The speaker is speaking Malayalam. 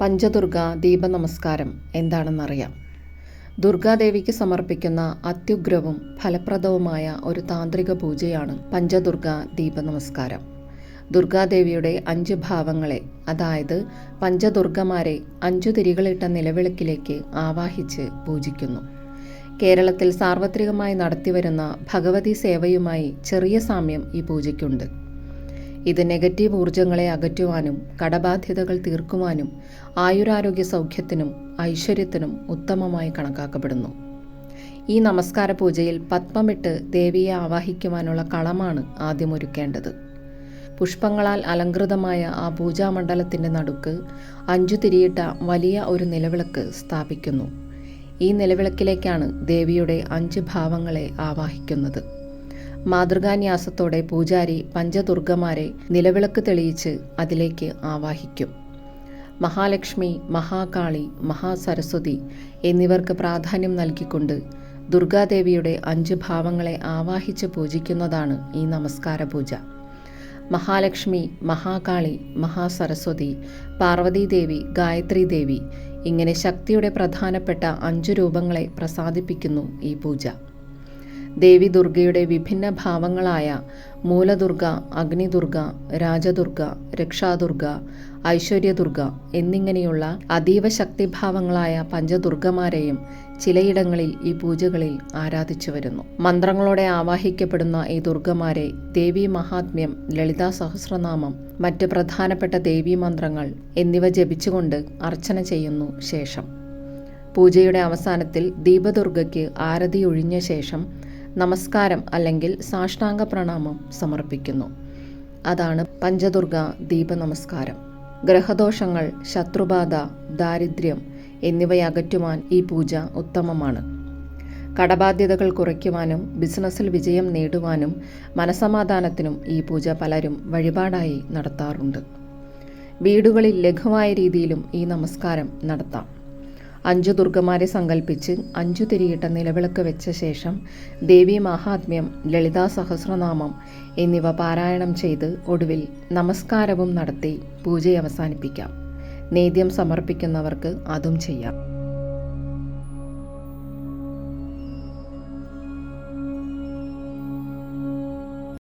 പഞ്ചദുർഗ ദീപനമസ്കാരം എന്താണെന്നറിയാം. ദുർഗാദേവിക്ക് സമർപ്പിക്കുന്ന അത്യുഗ്രവും ഫലപ്രദവുമായ ഒരു താന്ത്രിക പൂജയാണ് പഞ്ചദുർഗ ദീപനമസ്കാരം. ദുർഗാദേവിയുടെ 5 ഭാവങ്ങളെ, അതായത് പഞ്ചദുർഗമാരെ 5 തിരികളിട്ട നിലവിളക്കിലേക്ക് ആവാഹിച്ച് പൂജിക്കുന്നു. കേരളത്തിൽ സാർവത്രികമായി നടത്തിവരുന്ന ഭഗവതി സേവയുമായി ചെറിയ സാമ്യം ഈ പൂജയ്ക്കുണ്ട്. ഇത് നെഗറ്റീവ് ഊർജങ്ങളെ അകറ്റുവാനും കടബാധ്യതകൾ തീർക്കുവാനും ആയുരാരോഗ്യ സൗഖ്യത്തിനും ഐശ്വര്യത്തിനും ഉത്തമമായി കണക്കാക്കപ്പെടുന്നു. ഈ നമസ്കാര പൂജയിൽ പത്മമിട്ട് ദേവിയെ ആവാഹിക്കുവാനുള്ള കളമാണ് ആദ്യം ഒരുക്കേണ്ടത്. പുഷ്പങ്ങളാൽ അലങ്കൃതമായ ആ പൂജാമണ്ഡലത്തിൻ്റെ നടുക്ക് 5 തിരിയിട്ട വലിയ ഒരു നിലവിളക്ക് സ്ഥാപിക്കുന്നു. ഈ നിലവിളക്കിലേക്കാണ് ദേവിയുടെ 5 ഭാവങ്ങളെ ആവാഹിക്കുന്നത്. മാതൃകാന്യാസത്തോടെ പൂജാരി പഞ്ചദുർഗമാരെ നിലവിളക്ക് തെളിയിച്ച് അതിലേക്ക് ആവാഹിക്കും. മഹാലക്ഷ്മി, മഹാകാളി, മഹാസരസ്വതി എന്നിവർക്ക് പ്രാധാന്യം നൽകിക്കൊണ്ട് ദുർഗാദേവിയുടെ 5 ഭാവങ്ങളെ ആവാഹിച്ച് പൂജിക്കുന്നതാണ് ഈ നമസ്കാര പൂജ. മഹാലക്ഷ്മി, മഹാകാളി, മഹാസരസ്വതി, പാർവതീദേവി, ഗായത്രീദേവി ഇങ്ങനെ ശക്തിയുടെ പ്രധാനപ്പെട്ട 5 രൂപങ്ങളെ പ്രസാദിപ്പിക്കുന്നു ഈ പൂജ. ദേവി ദുർഗയുടെ വിഭിന്ന ഭാവങ്ങളായ മൂലദുർഗ, അഗ്നിദുർഗ, രാജദുർഗ, രക്ഷാദുർഗ, ഐശ്വര്യദുർഗ എന്നിങ്ങനെയുള്ള അതീവ ശക്തിഭാവങ്ങളായ പഞ്ചദുർഗമാരെയും ചിലയിടങ്ങളിൽ ഈ പൂജകളിൽ ആരാധിച്ചു വരുന്നു. മന്ത്രങ്ങളോടെ ആവാഹിക്കപ്പെടുന്ന ഈ ദുർഗമാരെ ദേവീ മഹാത്മ്യം, ലളിതാ സഹസ്രനാമം, മറ്റ് പ്രധാനപ്പെട്ട ദേവീ മന്ത്രങ്ങൾ എന്നിവ ജപിച്ചുകൊണ്ട് അർച്ചന ചെയ്യുന്നു. ശേഷം പൂജയുടെ അവസാനത്തിൽ ദീപദുർഗയ്ക്ക് ആരതി ഒഴിഞ്ഞ ശേഷം നമസ്കാരം അല്ലെങ്കിൽ സാഷ്ടാംഗ പ്രണാമം സമർപ്പിക്കുന്നു. അതാണ് പഞ്ചദുർഗ ദീപനമസ്കാരം. ഗ്രഹദോഷങ്ങൾ, ശത്രുബാധ, ദാരിദ്ര്യം എന്നിവയകറ്റുവാൻ ഈ പൂജ ഉത്തമമാണ്. കടബാധ്യതകൾ കുറയ്ക്കുവാനും ബിസിനസ്സിൽ വിജയം നേടുവാനും മനസമാധാനത്തിനും ഈ പൂജ പലരും വഴിപാടായി നടത്താറുണ്ട്. വീടുകളിൽ ലഘുവായ രീതിയിലും ഈ നമസ്കാരം നടത്താം. 5 ദുർഗമാരെ സങ്കല്പിച്ച് 5 തിരിയിട്ട നിലവിളക്ക് വെച്ച ശേഷം ദേവീ മഹാത്മ്യം, ലളിതാ സഹസ്രനാമം എന്നിവ പാരായണം ചെയ്ത് ഒടുവിൽ നമസ്കാരവും നടത്തി പൂജ അവസാനിപ്പിക്കാം. നേദ്യം സമർപ്പിക്കുന്നവർക്ക് അതും ചെയ്യാം.